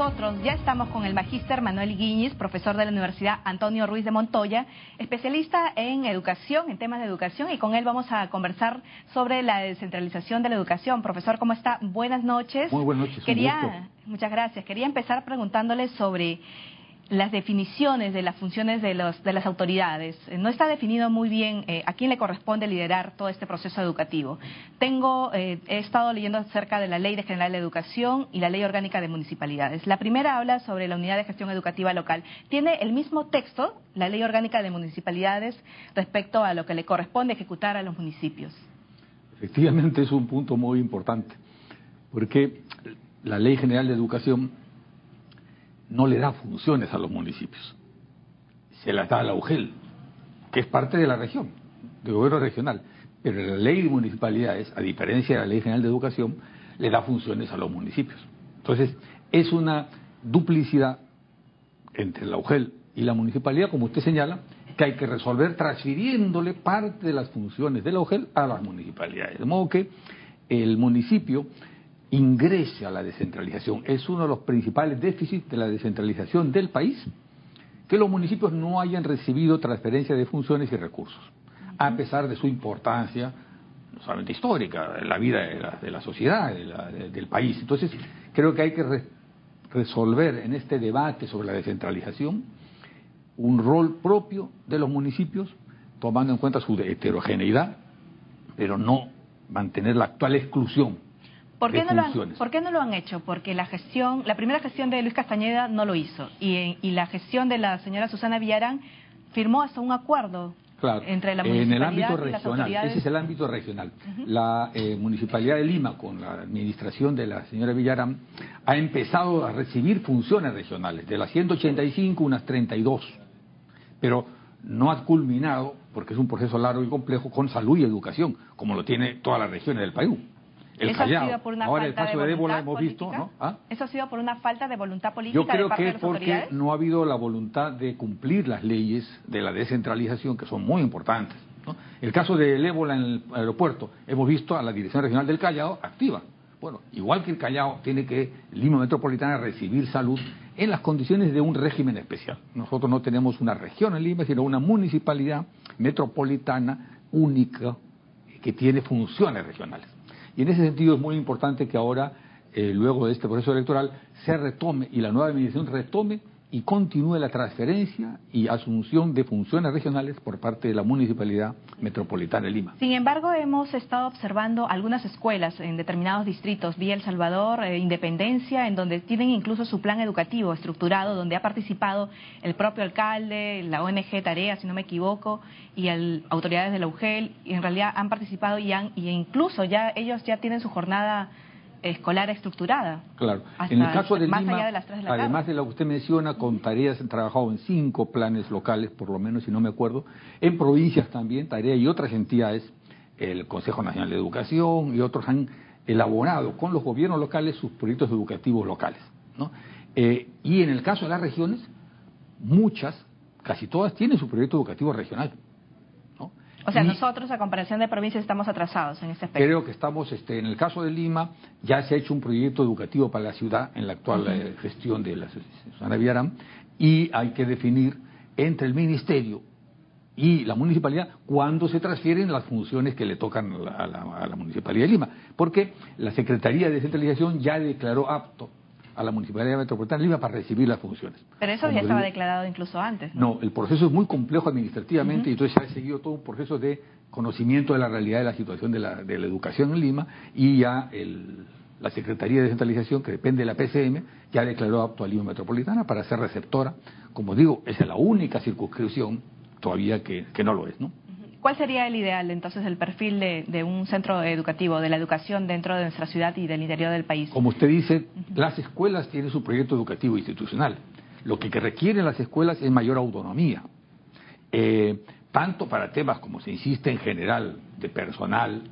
nosotros ya estamos con el magíster Manuel Higuiñiz, profesor de la Universidad Antonio Ruiz de Montoya, especialista en educación, en temas de educación, y con él vamos a conversar sobre la descentralización de la educación. Profesor, ¿cómo está? Buenas noches. Muy buenas noches, un gusto. Muchas gracias. Quería empezar preguntándole sobre las definiciones de las funciones de las autoridades. No está definido muy bien a quién le corresponde liderar todo este proceso educativo. He estado leyendo acerca de la Ley General de Educación y la Ley Orgánica de Municipalidades. La primera habla sobre la Unidad de Gestión Educativa Local. Tiene el mismo texto, la Ley Orgánica de Municipalidades, respecto a lo que le corresponde ejecutar a los municipios. Efectivamente es un punto muy importante, porque la Ley General de Educación no le da funciones a los municipios, se las da a la UGEL, que es parte de la región, del gobierno regional, pero la Ley de Municipalidades, a diferencia de la Ley General de Educación, le da funciones a los municipios. Entonces, es una duplicidad entre la UGEL y la municipalidad, como usted señala, que hay que resolver transfiriéndole parte de las funciones de la UGEL a las municipalidades, de modo que el municipio ingrese a la descentralización. Es uno de los principales déficits de la descentralización del país, que los municipios no hayan recibido transferencia de funciones y recursos, a pesar de su importancia, no solamente histórica, en la vida de la sociedad, del país. Entonces, creo que hay que resolver en este debate sobre la descentralización un rol propio de los municipios, tomando en cuenta su heterogeneidad, pero no mantener la actual exclusión. ¿Por qué no lo han hecho? Porque la primera gestión de Luis Castañeda no lo hizo, y la gestión de la señora Susana Villarán firmó hasta un acuerdo entre la municipalidad en el ámbito regional, y las autoridades. Ese es el ámbito regional. La Municipalidad de Lima, con la administración de la señora Villarán, ha empezado a recibir funciones regionales, de las 185, unas 32, pero no ha culminado, porque es un proceso largo y complejo, con salud y educación, como lo tiene todas las regiones del país. ¿Eso ha sido por una Ahora, falta el caso de de Ébola voluntad hemos visto, política? ¿no? ¿Ah? ¿Eso ha sido por una falta de voluntad política? Yo creo de parte que de es las porque autoridades? no ha habido la voluntad de cumplir las leyes de la descentralización, que son muy importantes, ¿no? El caso del Ébola en el aeropuerto, hemos visto a la Dirección Regional del Callao activa. Bueno, igual que el Callao, tiene que Lima Metropolitana recibir salud en las condiciones de un régimen especial. Nosotros no tenemos una región en Lima, sino una municipalidad metropolitana única que tiene funciones regionales. Y en ese sentido es muy importante que ahora, luego de este proceso electoral, se retome y la nueva administración retome y continúe la transferencia y asunción de funciones regionales por parte de la Municipalidad Metropolitana de Lima. Sin embargo, hemos estado observando algunas escuelas en determinados distritos, Villa El Salvador, Independencia, en donde tienen incluso su plan educativo estructurado, donde ha participado el propio alcalde, la ONG Tarea, si no me equivoco, y autoridades de la UGEL, y en realidad han participado y incluso ellos ya tienen su jornada escolar estructurada. Claro. En el caso de más Lima, allá de las 3 de la tarde. Además de lo que usted menciona, con Tareas han trabajado en 5 planes locales, por lo menos, si no me acuerdo. En provincias también, Tarea y otras entidades, el Consejo Nacional de Educación y otros han elaborado con los gobiernos locales sus proyectos educativos locales, ¿no? Y en el caso de las regiones, casi todas tienen su proyecto educativo regional. O sea, nosotros, a comparación de provincias, estamos atrasados en este aspecto. Creo que estamos, en el caso de Lima, ya se ha hecho un proyecto educativo para la ciudad en la actual gestión de la Susana Villarán, y hay que definir entre el Ministerio y la Municipalidad cuándo se transfieren las funciones que le tocan a la Municipalidad de Lima, porque la Secretaría de Descentralización ya declaró apto a la Municipalidad Metropolitana de Lima para recibir las funciones. Pero eso ya estaba declarado incluso antes, ¿no? No, el proceso es muy complejo administrativamente, y entonces se ha seguido todo un proceso de conocimiento de la realidad de la situación de la educación en Lima, y ya la Secretaría de Descentralización, que depende de la PCM, ya declaró apto a Lima Metropolitana para ser receptora. Como digo, esa es la única circunscripción todavía que no lo es, ¿no? ¿Cuál sería el ideal, entonces, el perfil de un centro educativo, de la educación dentro de nuestra ciudad y del interior del país? Como usted dice, las escuelas tienen su proyecto educativo institucional. Lo que requieren las escuelas es mayor autonomía, tanto para temas, como se insiste en general, de personal,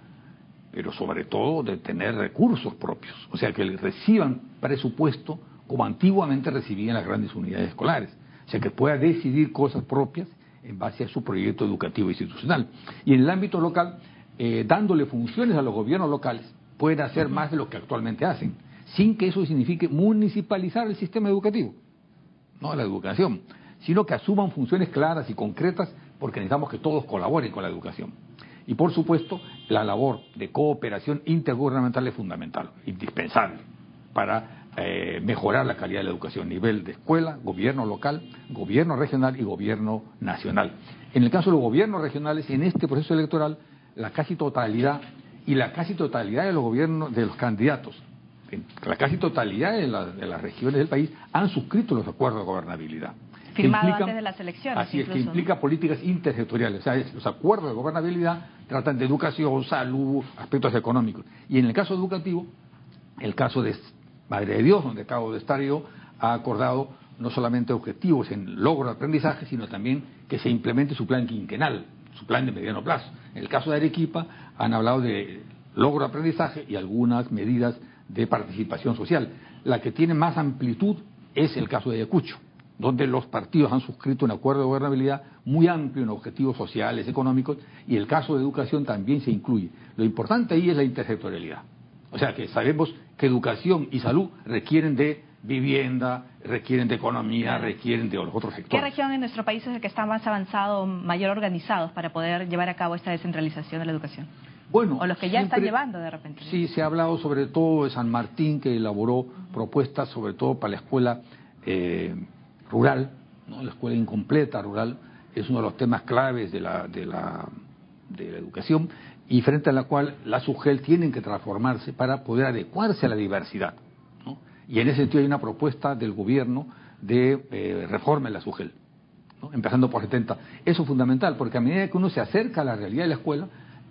pero sobre todo de tener recursos propios. O sea, que reciban presupuesto como antiguamente recibían las grandes unidades escolares. O sea, que pueda decidir cosas propias en base a su proyecto educativo institucional. Y en el ámbito local, dándole funciones a los gobiernos locales, pueden hacer más de lo que actualmente hacen. sin que eso signifique municipalizar el sistema educativo, no la educación, sino que asuman funciones claras y concretas, porque necesitamos que todos colaboren con la educación. Y por supuesto, la labor de cooperación intergubernamental es fundamental, indispensable, para mejorar la calidad de la educación, nivel de escuela, gobierno local, gobierno regional y gobierno nacional. En el caso de los gobiernos regionales, en este proceso electoral, la casi totalidad de los gobiernos, de los candidatos, la casi totalidad de las regiones del país han suscrito los acuerdos de gobernabilidad. Firmado antes de las elecciones. Así incluso, es, que implica políticas intersectoriales. O sea, los acuerdos de gobernabilidad tratan de educación, salud, aspectos económicos. Y en el caso educativo, el caso de Madre de Dios, donde acabo de estar yo, ha acordado no solamente objetivos en logro de aprendizaje, sino también que se implemente su plan quinquenal, su plan de mediano plazo. En el caso de Arequipa, han hablado de logro de aprendizaje y algunas medidas de participación social. La que tiene más amplitud es el caso de Ayacucho, donde los partidos han suscrito un acuerdo de gobernabilidad muy amplio en objetivos sociales, económicos, y el caso de educación también se incluye. Lo importante ahí es la intersectorialidad. O sea que sabemos que educación y salud requieren de vivienda, requieren de economía, requieren de los otros sectores. ¿Qué región en nuestro país es el que está más avanzado, mayor organizado para poder llevar a cabo esta descentralización de la educación? Bueno, o los que ya están llevando de repente. Sí, se ha hablado sobre todo de San Martín, que elaboró propuestas sobre todo para la escuela rural, ¿no? La escuela incompleta rural es uno de los temas claves de la educación, y frente a la cual las UGEL tienen que transformarse para poder adecuarse a la diversidad, ¿no? Y en ese sentido hay una propuesta del gobierno de reforma en las UGEL, ¿no? Empezando por 70. Eso es fundamental, porque a medida que uno se acerca a la realidad de la escuela,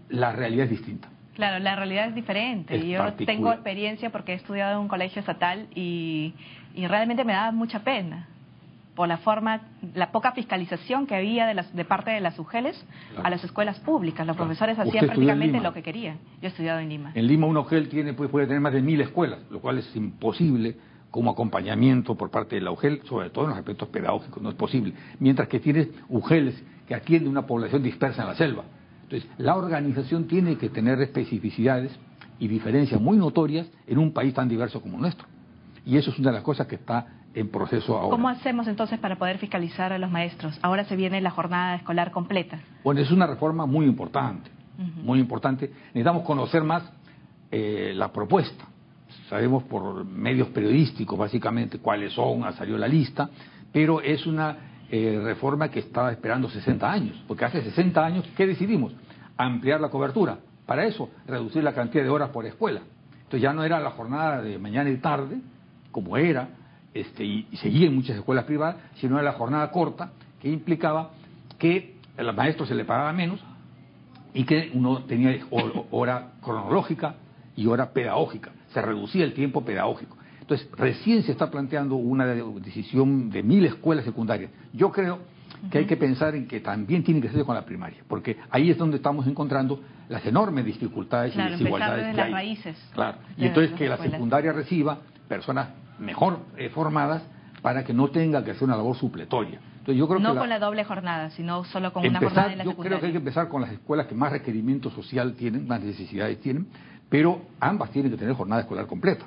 la realidad es distinta. Claro, la realidad es diferente. Yo tengo experiencia porque he estudiado en un colegio estatal y realmente me daba mucha pena por la poca fiscalización que había de parte de las UGELes a las escuelas públicas. Los profesores hacían prácticamente lo que querían. Yo he estudiado en Lima. En Lima una UGEL puede tener más de 1000 escuelas, lo cual es imposible como acompañamiento por parte de la UGEL, sobre todo en los aspectos pedagógicos, no es posible. Mientras que tienes UGELes que atienden una población dispersa en la selva. Entonces, la organización tiene que tener especificidades y diferencias muy notorias en un país tan diverso como nuestro. Y eso es una de las cosas que está en proceso ahora. ¿Cómo hacemos entonces para poder fiscalizar a los maestros? Ahora se viene la jornada escolar completa. Bueno, es una reforma muy importante, muy importante. Necesitamos conocer más la propuesta. Sabemos por medios periodísticos, básicamente, cuáles son, ha salido la lista, pero es una reforma que estaba esperando 60 años, porque hace 60 años, ¿qué decidimos? Ampliar la cobertura. Para eso, reducir la cantidad de horas por escuela. Entonces ya no era la jornada de mañana y tarde, como era, y seguía en muchas escuelas privadas, sino era la jornada corta, que implicaba que a los maestros se le pagaba menos y que uno tenía hora cronológica y hora pedagógica. Se reducía el tiempo pedagógico. Entonces, recién se está planteando una decisión de 1000 escuelas secundarias. Yo creo que hay que pensar en que también tiene que ser con la primaria, porque ahí es donde estamos encontrando las enormes dificultades y desigualdades que hay. Las raíces. Claro. Y entonces que la secundaria reciba personas mejor formadas para que no tenga que hacer una labor supletoria. Entonces, yo creo no que con la doble jornada, sino solo con una jornada en la secundaria. Yo creo que hay que empezar con las escuelas que más requerimiento social tienen, más necesidades tienen, pero ambas tienen que tener jornada escolar completa.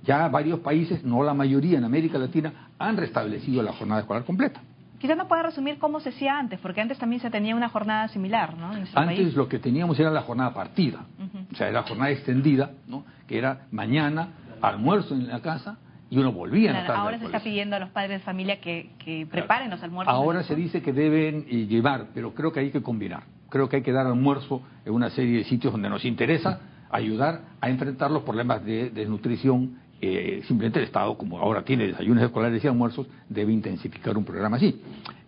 Ya varios países, no la mayoría en América Latina, han restablecido la jornada escolar completa. Quizás no pueda resumir cómo se hacía antes, porque antes también se tenía una jornada similar, ¿no? Antes lo que teníamos era la jornada partida, o sea, era la jornada extendida, ¿no? Que era mañana, almuerzo en la casa, y uno volvía en la tarde. Ahora se está pidiendo a los padres de familia que preparen los almuerzos. Ahora se dice que deben llevar, pero creo que hay que combinar. Creo que hay que dar almuerzo en una serie de sitios donde nos interesa ayudar a enfrentar los problemas de desnutrición. Simplemente el Estado, como ahora tiene desayunos escolares y almuerzos, debe intensificar un programa así.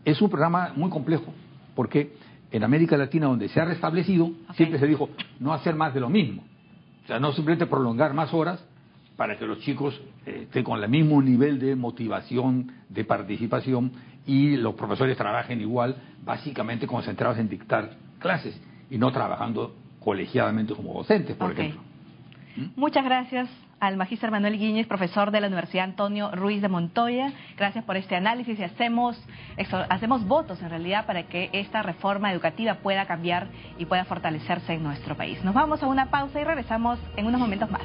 Es un programa muy complejo, porque en América Latina, donde se ha restablecido, siempre se dijo no hacer más de lo mismo. O sea, no simplemente prolongar más horas para que los chicos estén con el mismo nivel de motivación, de participación, y los profesores trabajen igual, básicamente concentrados en dictar clases y no trabajando colegiadamente como docentes, por ejemplo. Muchas gracias al magíster Manuel Guíñez, profesor de la Universidad Antonio Ruiz de Montoya. Gracias por este análisis y hacemos votos en realidad para que esta reforma educativa pueda cambiar y pueda fortalecerse en nuestro país. Nos vamos a una pausa y regresamos en unos momentos más.